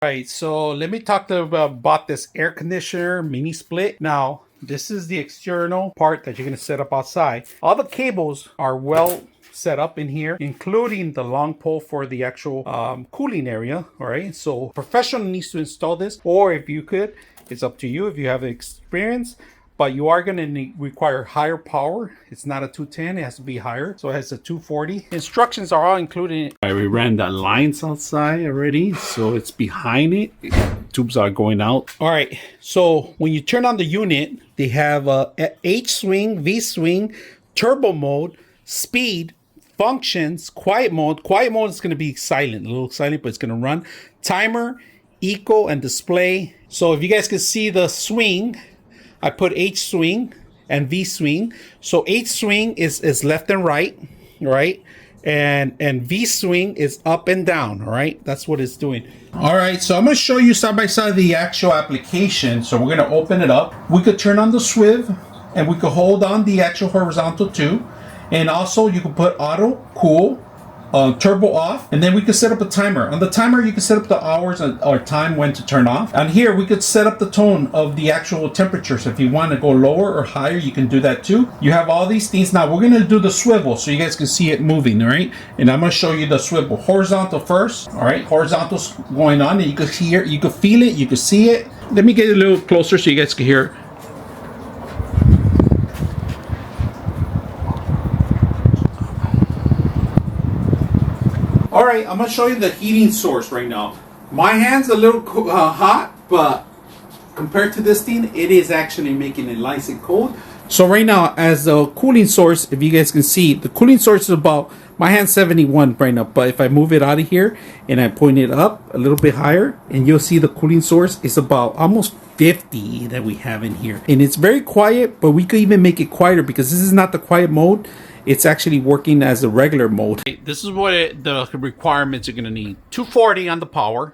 Right, so let me talk about this air conditioner mini split. Now, this is the external part that you're going to set up outside. All the cables are well set up in here, including the long pole for the actual cooling area. All right, so professional needs to install this, or if you could, it's up to you if you have experience. But you are going to require higher power. It's not a 210, it has to be higher. So it has a 240. Instructions are all included. We ran the lines outside already, so it's behind it. Tubes are going out. All right, so when you turn on the unit, they have H swing, V swing, turbo mode, speed, functions, quiet mode. Quiet mode is going to be silent, a little silent, but it's going to run. Timer, eco, and display. So if you guys can see the swing, I put H swing and V swing. So H swing is left and right, right? And V swing is up and down, all right? That's what it's doing. All right, so I'm gonna show you side by side the actual application. So we're gonna open it up. We could turn on the swivel and we could hold on the actual horizontal too. And also you can put auto, cool, turbo off, and then we could set up a timer. On the timer, you can set up the hours or time when to turn off. And here we could set up the tone of the actual temperature. So if you want to go lower or higher, you can do that too. You have all these things. Now we're going to do the swivel so you guys can see it moving, all right? And I'm going to show you the swivel. Horizontal first, all right? Horizontal's going on, and you can hear, you can feel it, you can see it. Let me get a little closer so you guys can hear it. All right, I'm gonna show you the heating source right now. My hand's a little hot, but compared to this thing, it is actually making it nice and cold. So right now, as a cooling source, if you guys can see, the cooling source is about, my hand's 71 right now, but if I move it out of here and I point it up a little bit higher, and you'll see the cooling source is about almost 50 that we have in here. And it's very quiet, but we could even make it quieter because this is not the quiet mode. It's actually working as a regular mode. This is what the requirements you're gonna need. 240 on the power.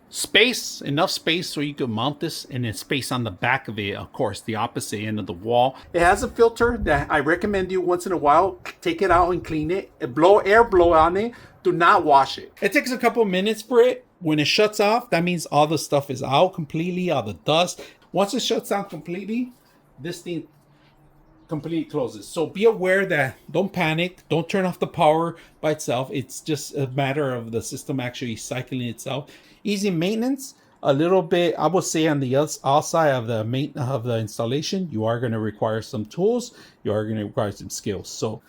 Space, enough space so you can mount this, and then space on the back of it, of course, the opposite end of the wall. It has a filter that I recommend you once in a while, take it out and clean it. Air blow on it. Do not wash it. It takes a couple minutes for it. When it shuts off, that means all the stuff is out completely, all the dust. Once it shuts down completely, this thing completely closes. So be aware that don't panic, don't turn off the power by itself. It's just a matter of the system actually cycling itself. Easy maintenance, a little bit, I would say on the outside of the installation, you are going to require some tools, you are going to require some skills. So